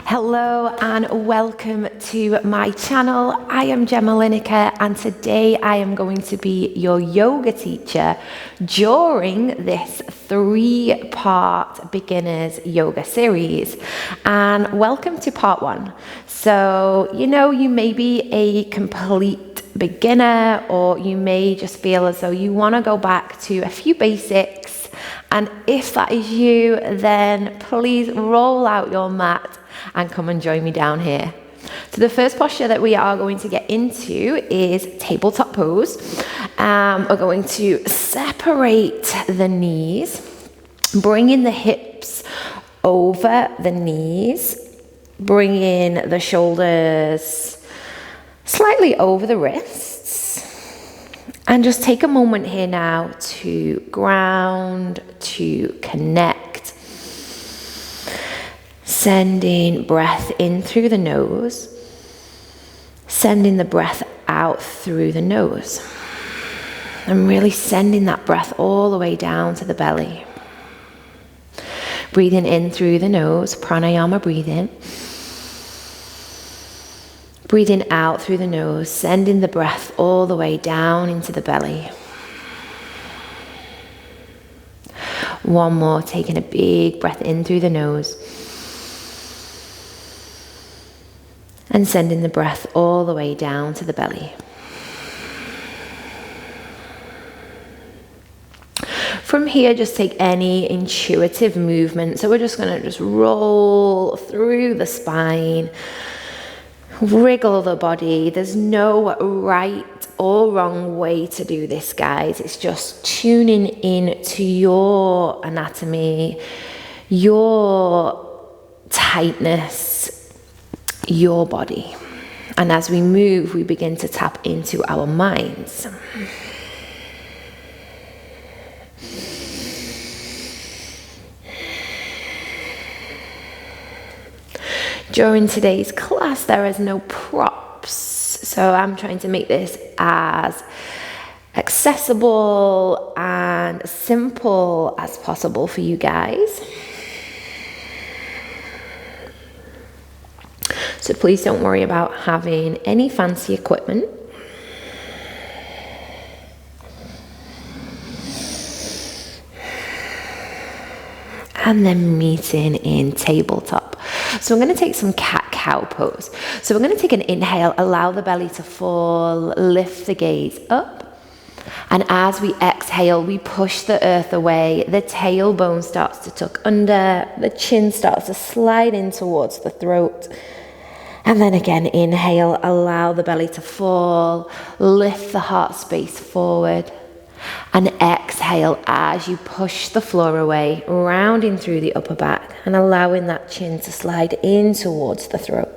Hello and welcome to my channel. I am Gemma Linaker and today I am going to be your yoga teacher during this 3-part beginners yoga series. And welcome to part 1. So, you may be a complete beginner, or you may just feel as though you want to go back to a few basics. And if that is you, then please roll out your mat and come and join me down here. So the first posture that we are going to get into is Tabletop Pose. We're going to separate the knees, bringing the hips over the knees, bringing the shoulders slightly over the wrists, and just take a moment here now to ground, to connect. Sending breath in through the nose, sending the breath out through the nose, and really sending that breath all the way down to the belly. Breathing in through the nose, pranayama breathing. Breathing out through the nose, sending the breath all the way down into the belly. One more, taking a big breath in through the nose. And sending the breath all the way down to the belly. From here, just take any intuitive movement. So we're just going to roll through the spine, wriggle the body. There's no right or wrong way to do this, guys. It's just tuning in to your anatomy, your tightness, your body. And as we move, we begin to tap into our minds. During today's class, there is no props, so I'm trying to make this as accessible and simple as possible for you guys. So please don't worry about having any fancy equipment. And then meeting in tabletop. So I'm going to take some cat-cow pose. So we're going to take an inhale, allow the belly to fall, lift the gaze up. And as we exhale, we push the earth away. The tailbone starts to tuck under. The chin starts to slide in towards the throat. And then again, inhale, allow the belly to fall, lift the heart space forward. And exhale as you push the floor away, rounding through the upper back and allowing that chin to slide in towards the throat.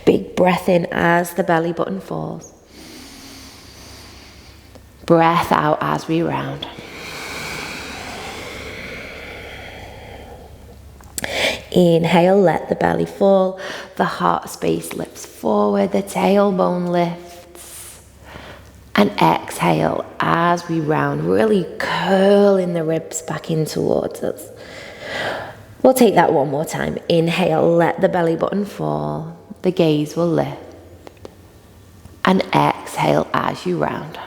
Big breath in as the belly button falls. Breath out as we round. Inhale, let the belly fall, the heart space lifts forward, the tailbone lifts. And exhale as we round, really curling the ribs back in towards us. We'll take that one more time. Inhale, let the belly button fall, the gaze will lift. And exhale as you round.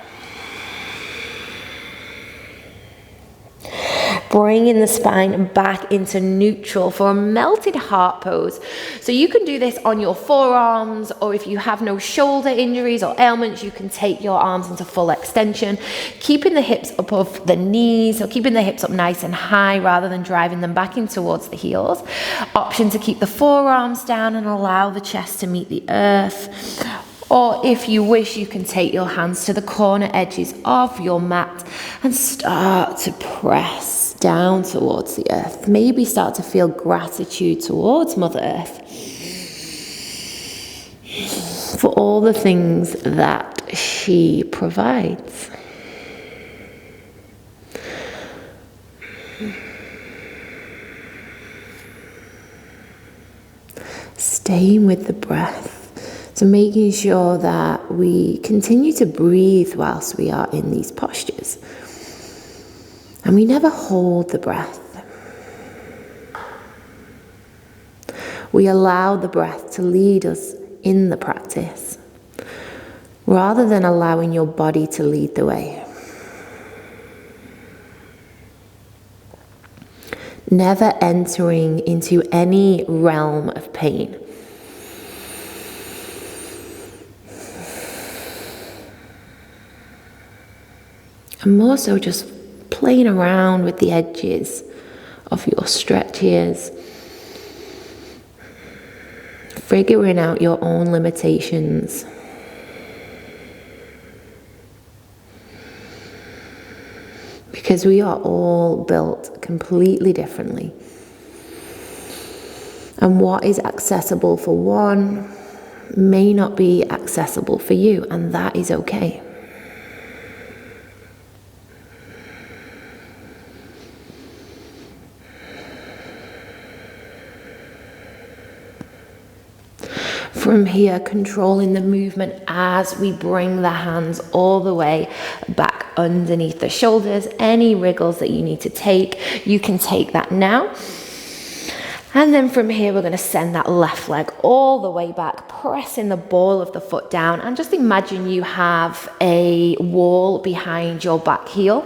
Bringing the spine back into neutral for a melted heart pose. So you can do this on your forearms, or if you have no shoulder injuries or ailments, you can take your arms into full extension, keeping the hips above the knees, or keeping the hips up nice and high rather than driving them back in towards the heels. Option to keep the forearms down and allow the chest to meet the earth. Or if you wish, you can take your hands to the corner edges of your mat and start to press down towards the earth. Maybe start to feel gratitude towards Mother Earth for all the things that she provides. Staying with the breath. So making sure that we continue to breathe whilst we are in these postures. And we never hold the breath. We allow the breath to lead us in the practice, rather than allowing your body to lead the way. Never entering into any realm of pain. And more so just playing around with the edges of your stretches, figuring out your own limitations. Because we are all built completely differently. And what is accessible for one may not be accessible for you, and that is okay. From here, controlling the movement as we bring the hands all the way back underneath the shoulders. Any wriggles that you need to take, you can take that now. And then from here, we're going to send that left leg all the way back, pressing the ball of the foot down. And just imagine you have a wall behind your back heel.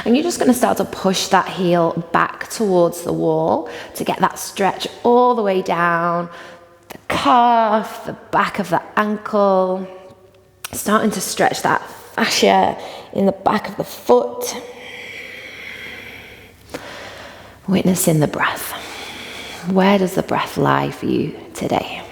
And you're just going to start to push that heel back towards the wall to get that stretch all the way down the calf, the back of the ankle, starting to stretch that fascia in the back of the foot. Witnessing the breath. Where does the breath lie for you today?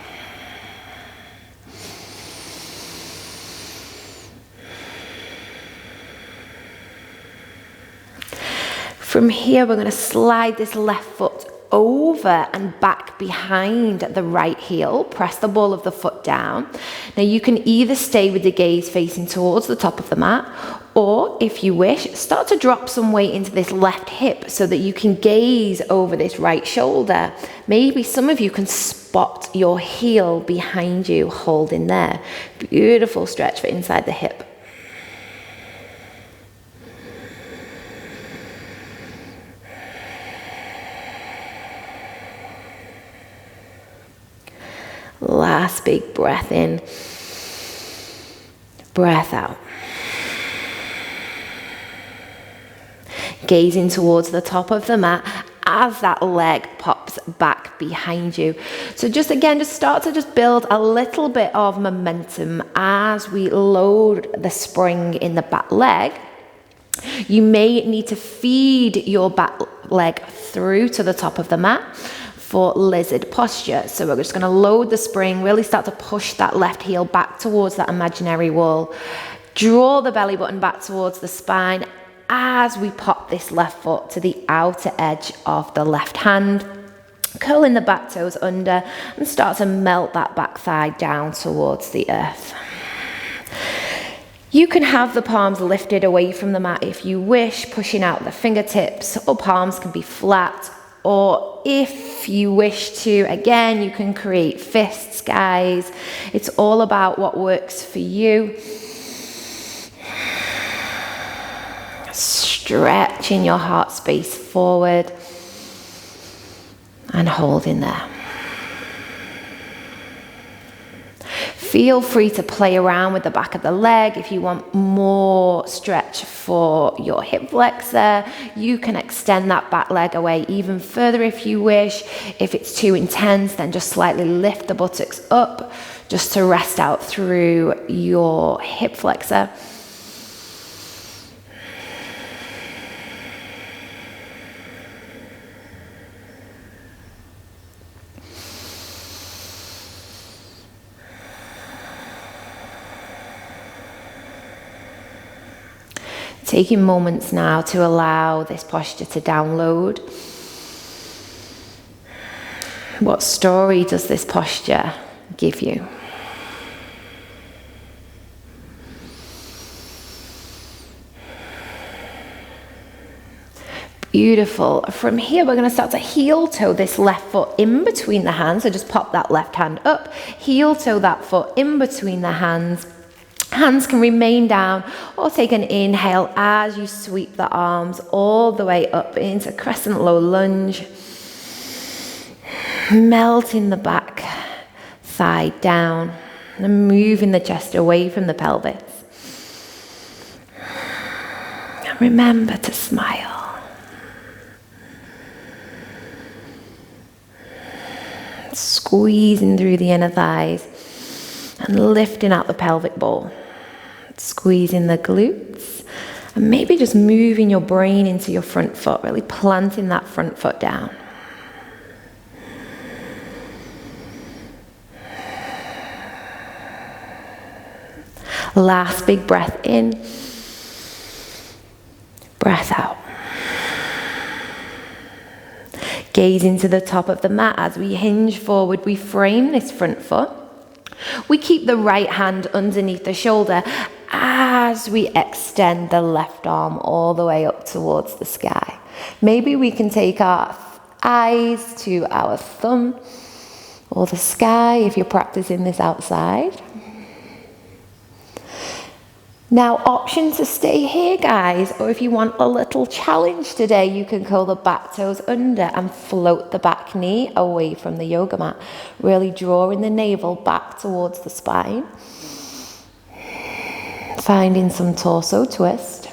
From here, we're going to slide this left foot over and back behind the right heel. Press the ball of the foot down. Now you can either stay with the gaze facing towards the top of the mat, or if you wish, start to drop some weight into this left hip so that you can gaze over this right shoulder. Maybe some of you can spot your heel behind you holding there. Beautiful stretch for inside the hip. Last big breath in, breath out. Gazing towards the top of the mat as that leg pops back behind you. So just start to build a little bit of momentum as we load the spring in the back leg. You may need to feed your back leg through to the top of the mat for lizard posture. So we're just going to load the spring, really start to push that left heel back towards that imaginary wall. Draw the belly button back towards the spine as we pop this left foot to the outer edge of the left hand. Curling the back toes under and start to melt that back thigh down towards the earth. You can have the palms lifted away from the mat if you wish, pushing out the fingertips, or palms can be flat. Or if you wish to, again, you can create fists, guys. It's all about what works for you. Stretching your heart space forward and holding there. Feel free to play around with the back of the leg. If you want more stretch for your hip flexor, you can extend that back leg away even further if you wish. If it's too intense, then just slightly lift the buttocks up just to rest out through your hip flexor. Taking moments now to allow this posture to download. What story does this posture give you? Beautiful. From here, we're going to start to heel toe this left foot in between the hands. So just pop that left hand up, heel toe that foot in between the hands. Hands can remain down or take an inhale as you sweep the arms all the way up into Crescent Low Lunge. Melting the back thigh down and moving the chest away from the pelvis. And remember to smile. Squeezing through the inner thighs and lifting out the pelvic bowl. Squeezing the glutes and maybe just moving your brain into your front foot, really planting that front foot down. Last big breath in, breath out. Gaze into the top of the mat as we hinge forward. We frame this front foot. We keep the right hand underneath the shoulder as we extend the left arm all the way up towards the sky. Maybe we can take our eyes to our thumb or the sky if you're practicing this outside. Now, option to stay here, guys, or if you want a little challenge today, you can curl the back toes under and float the back knee away from the yoga mat, really drawing the navel back towards the spine. Finding some torso twist.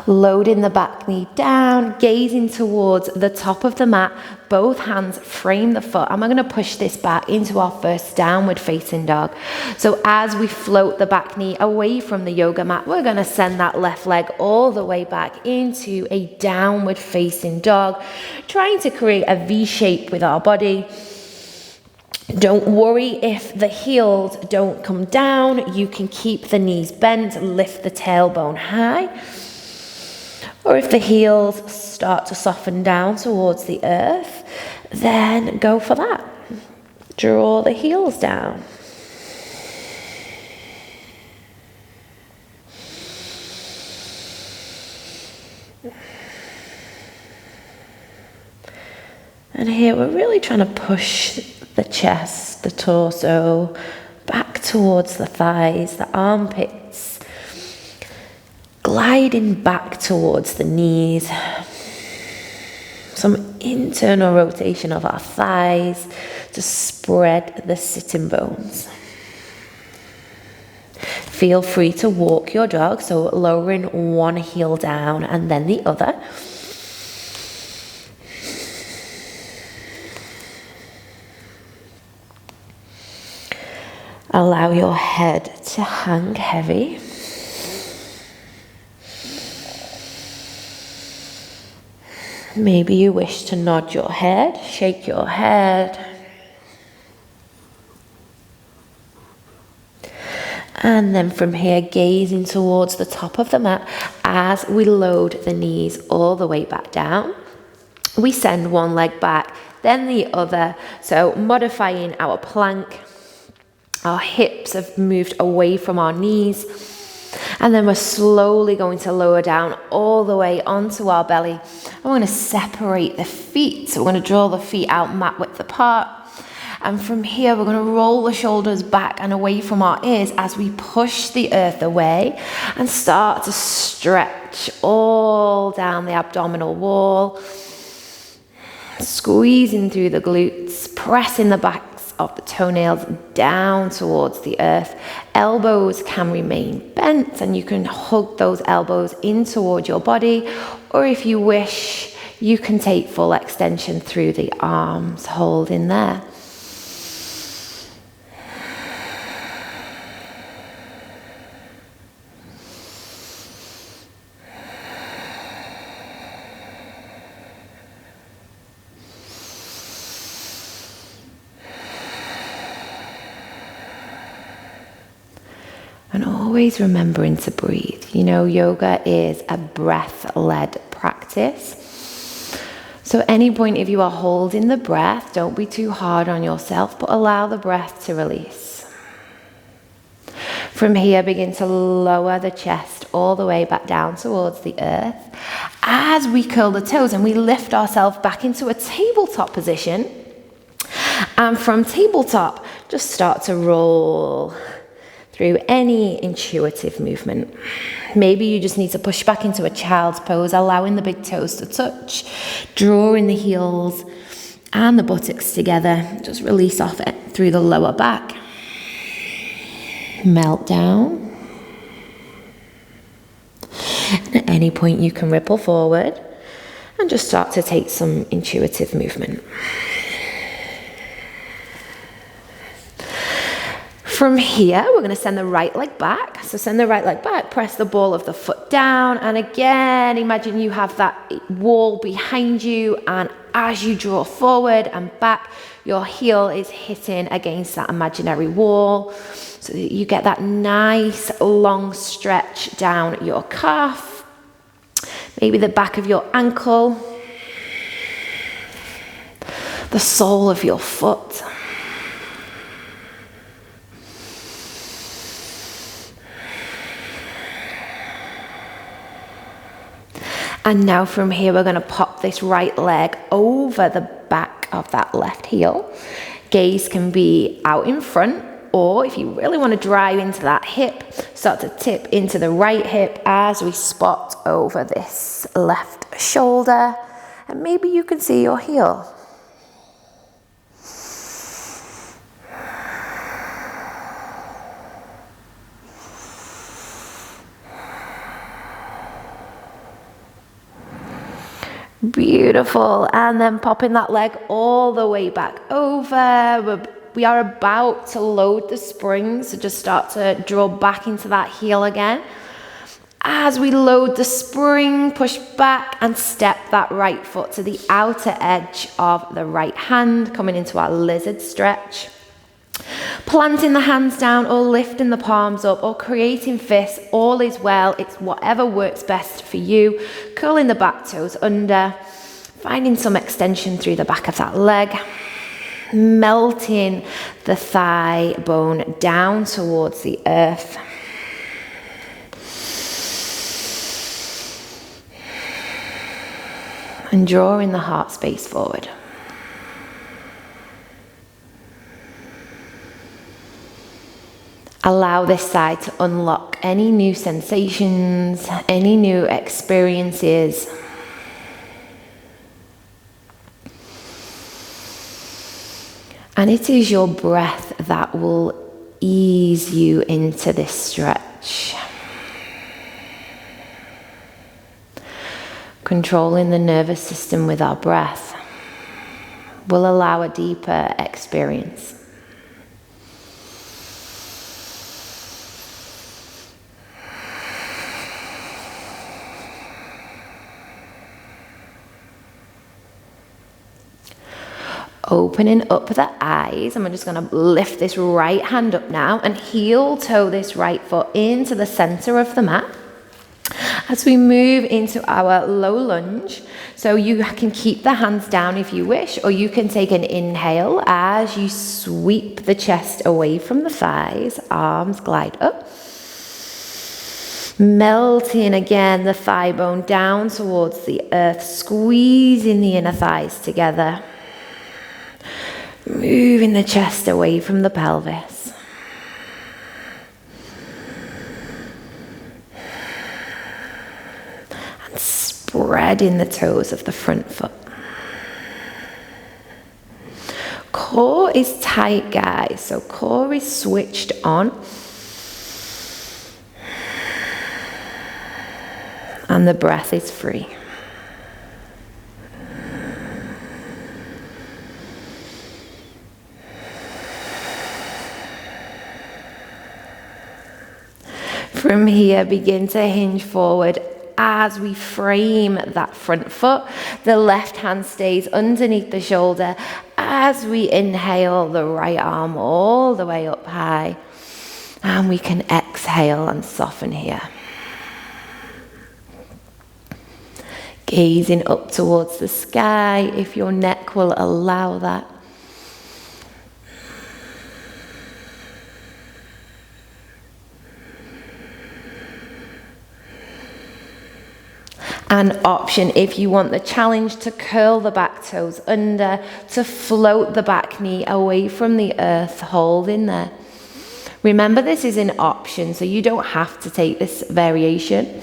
Loading the back knee down, gazing towards the top of the mat, both hands frame the foot, and we're going to push this back into our first downward facing dog. So as we float the back knee away from the yoga mat, we're going to send that left leg all the way back into a downward facing dog, trying to create a V shape with our body. Don't worry if the heels don't come down. You can keep the knees bent, lift the tailbone high. Or if the heels start to soften down towards the earth, then go for that. Draw the heels down. And here we're really trying to push the chest, the torso, back towards the thighs, the armpits. Gliding back towards the knees. Some internal rotation of our thighs to spread the sitting bones. Feel free to walk your dog, so lowering one heel down and then the other. Allow your head to hang heavy. Maybe you wish to nod your head, shake your head. And then from here, gazing towards the top of the mat as we load the knees all the way back down. We send one leg back, then the other. So modifying our plank. Our hips have moved away from our knees. And then we're slowly going to lower down all the way onto our belly. And we're going to separate the feet. So we're going to draw the feet out mat width apart. And from here, we're going to roll the shoulders back and away from our ears as we push the earth away and start to stretch all down the abdominal wall. Squeezing through the glutes, pressing the backs of the toenails down towards the earth. Elbows can remain bent and you can hug those elbows in toward your body, or if you wish, you can take full extension through the arms, holding there. And always remembering to breathe. You know, yoga is a breath-led practice. So at any point, if you are holding the breath, don't be too hard on yourself, but allow the breath to release. From here, begin to lower the chest all the way back down towards the earth. As we curl the toes and we lift ourselves back into a tabletop position. And from tabletop, just start to roll through any intuitive movement. Maybe you just need to push back into a child's pose, allowing the big toes to touch, drawing the heels and the buttocks together. Just release off it through the lower back. Melt down. And at any point you can ripple forward and just start to take some intuitive movement. From here, we're going to send the right leg back. So send the right leg back, press the ball of the foot down, and again, imagine you have that wall behind you, and as you draw forward and back, your heel is hitting against that imaginary wall, so that you get that nice long stretch down your calf, maybe the back of your ankle, the sole of your foot. And now from here, we're going to pop this right leg over the back of that left heel. Gaze can be out in front, or if you really want to drive into that hip, start to tip into the right hip as we spot over this left shoulder. And maybe you can see your heel. Beautiful. And then popping that leg all the way back over. We are about to load the springs, so just start to draw back into that heel again. As we load the spring, push back and step that right foot to the outer edge of the right hand, coming into our lizard stretch. Planting the hands down or lifting the palms up or creating fists, all is well. It's whatever works best for you. Curling the back toes under, finding some extension through the back of that leg. Melting the thigh bone down towards the earth. And drawing the heart space forward. Allow this side to unlock any new sensations, any new experiences. And it is your breath that will ease you into this stretch. Controlling the nervous system with our breath will allow a deeper experience. Opening up the eyes, and we're just going to lift this right hand up now and heel toe this right foot into the center of the mat. As we move into our low lunge, so you can keep the hands down if you wish, or you can take an inhale as you sweep the chest away from the thighs, arms glide up. Melting again the thigh bone down towards the earth, squeezing the inner thighs together. Moving the chest away from the pelvis. And spreading the toes of the front foot. Core is tight, guys. So core is switched on. And the breath is free. From here, begin to hinge forward as we frame that front foot. The left hand stays underneath the shoulder as we inhale the right arm all the way up high. And we can exhale and soften here. Gazing up towards the sky if your neck will allow that. An option if you want the challenge to curl the back toes under, to float the back knee away from the earth, holding there. Remember, this is an option, so you don't have to take this variation.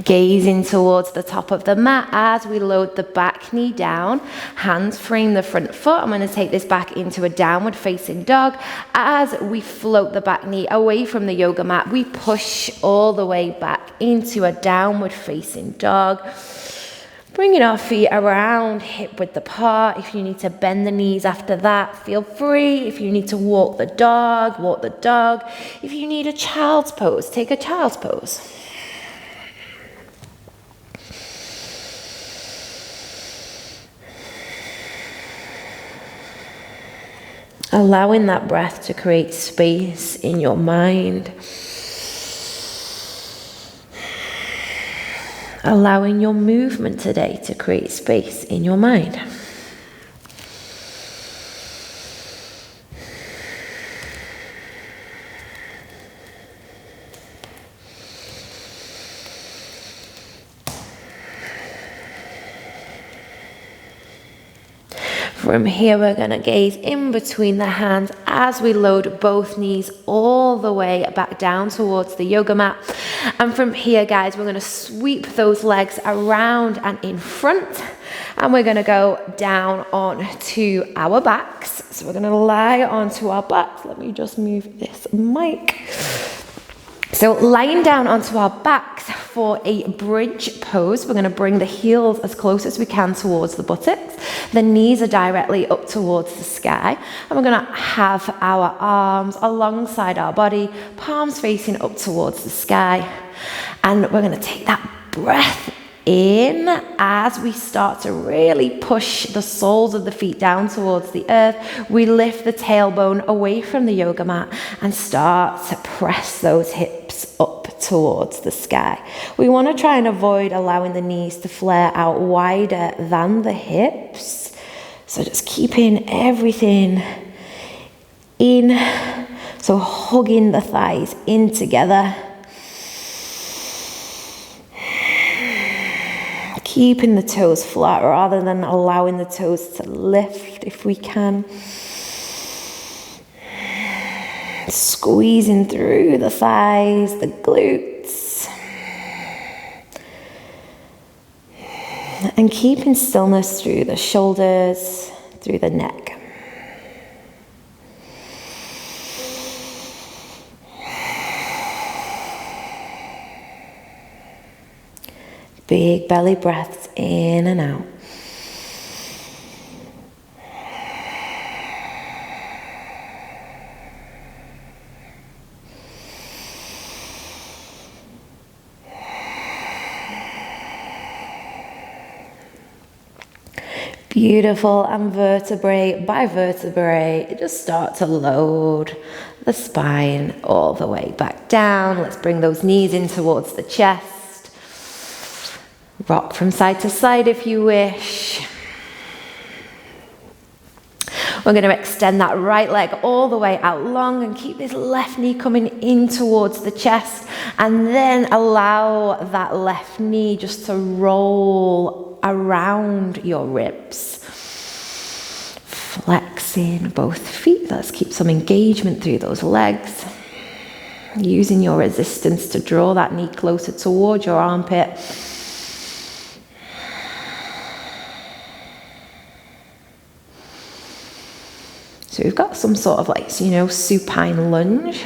Gazing towards the top of the mat as we load the back knee down. Hands frame the front foot. I'm going to take this back into a downward facing dog. As we float the back knee away from the yoga mat, we push all the way back into a downward facing dog. Bringing our feet around, hip width apart. If you need to bend the knees after that, feel free. If you need to walk the dog, walk the dog. If you need a child's pose, take a child's pose. Allowing that breath to create space in your mind. Allowing your movement today to create space in your mind. From here, we're going to gaze in between the hands as we load both knees all the way back down towards the yoga mat. And from here, guys, we're going to sweep those legs around and in front. And we're going to go down onto our backs. So we're going to lie onto our backs. Let me just move this mic. So lying down onto our backs for a bridge pose, we're going to bring the heels as close as we can towards the buttocks. The knees are directly up towards the sky. And we're going to have our arms alongside our body, palms facing up towards the sky. And we're going to take that breath in as we start to really push the soles of the feet down towards the earth. We lift the tailbone away from the yoga mat and start to press those hips up towards the sky. We want to try and avoid allowing the knees to flare out wider than the hips. So just keeping everything in. So hugging the thighs in together. Keeping the toes flat rather than allowing the toes to lift if we can. Squeezing through the thighs, the glutes. And keeping stillness through the shoulders, through the neck. Big belly breaths in and out. Beautiful, and vertebrae by vertebrae, just start to load the spine all the way back down. Let's bring those knees in towards the chest. Rock from side to side if you wish. We're going to extend that right leg all the way out long and keep this left knee coming in towards the chest, and then allow that left knee just to roll around your ribs. Flexing both feet. Let's keep some engagement through those legs. Using your resistance to draw that knee closer towards your armpit. So we've got some sort of supine lunge.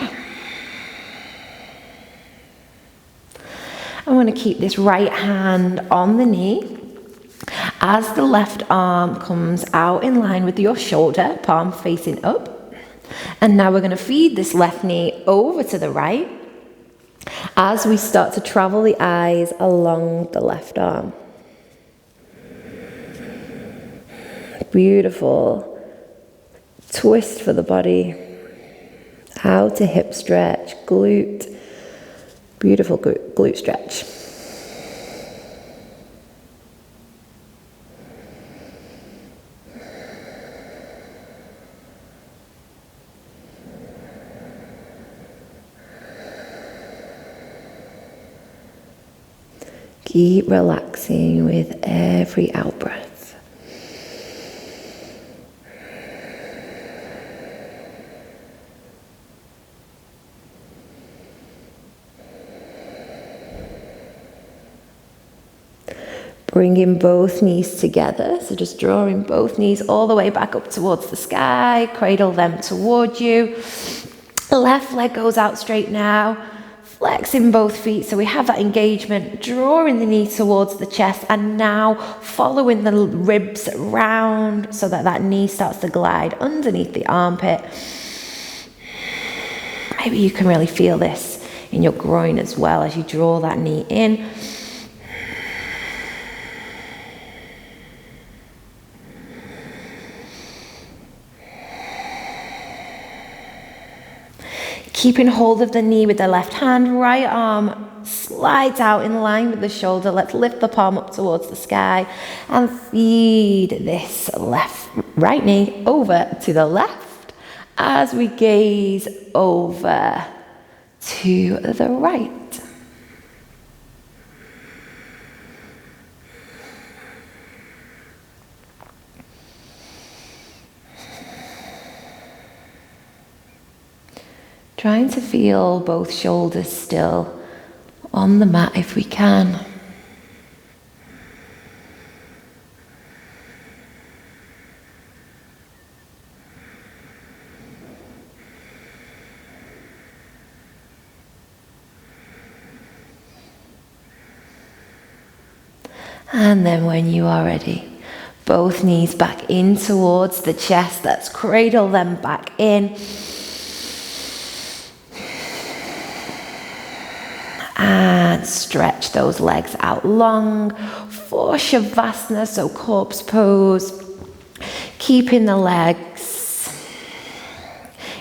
I'm going to keep this right hand on the knee as the left arm comes out in line with your shoulder, palm facing up. And now we're going to feed this left knee over to the right as we start to travel the eyes along the left arm. Beautiful. Twist for the body, out to hip stretch, glute, beautiful glute stretch. Keep relaxing with every out-breath. Bringing both knees together, so just drawing both knees all the way back up towards the sky, cradle them toward you. The left leg goes out straight now, flexing both feet so we have that engagement, drawing the knee towards the chest and now following the ribs round so that that knee starts to glide underneath the armpit. Maybe you can really feel this in your groin as well as you draw that knee in. Keeping hold of the knee with the left hand, right arm slides out in line with the shoulder. Let's lift the palm up towards the sky and feed this right knee over to the left as we gaze over to the right. Trying to feel both shoulders still on the mat if we can. And then when you are ready, both knees back in towards the chest. Let's cradle them back in. And stretch those legs out long for Shavasana, so corpse pose. Keeping the legs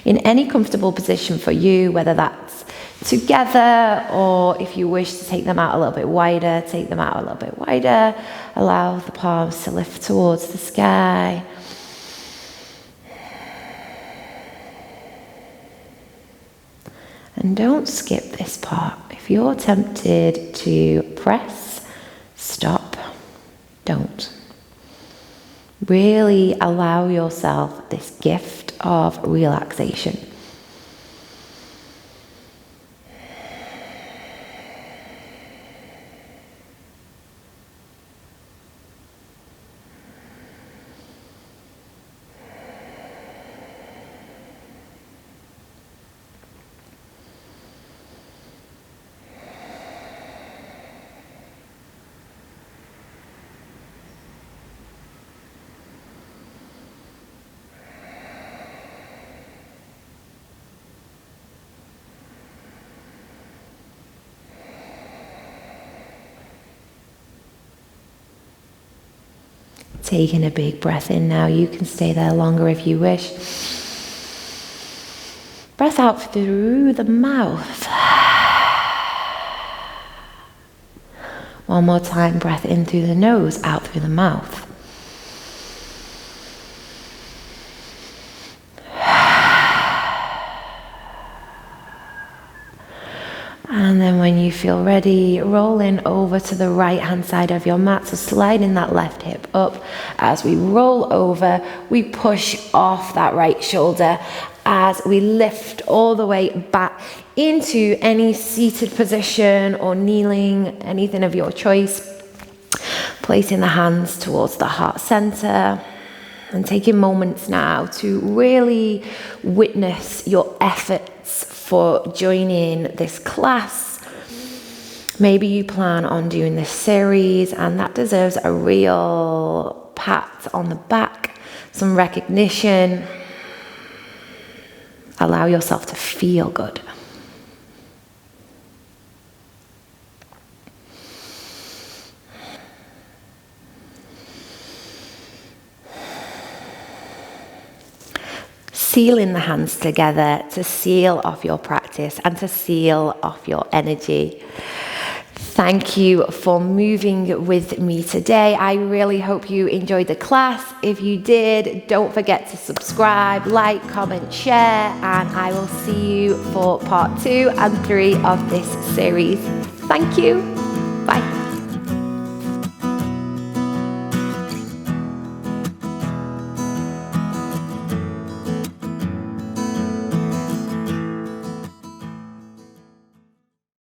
in any comfortable position for you, whether that's together or if you wish to take them out a little bit wider, take them out a little bit wider. Allow the palms to lift towards the sky. And don't skip this part. If you're tempted to press, stop, don't. Really allow yourself this gift of relaxation. Taking a big breath in now. You can stay there longer if you wish. Breath out through the mouth. One more time, breath in through the nose, out through the mouth. And then when you feel ready, rolling over to the right hand side of your mat, so sliding that left hip up. As we roll over, we push off that right shoulder as we lift all the way back into any seated position or kneeling, anything of your choice. Placing the hands towards the heart center and taking moments now to really witness your efforts for joining this class. Maybe you plan on doing this series and that deserves a real pat on the back, some recognition. Allow yourself to feel good. Sealing the hands together to seal off your practice and to seal off your energy. Thank you for moving with me today. I really hope you enjoyed the class. If you did, don't forget to subscribe, like, comment, share, and I will see you for part 2 and 3 of this series. Thank you. Bye.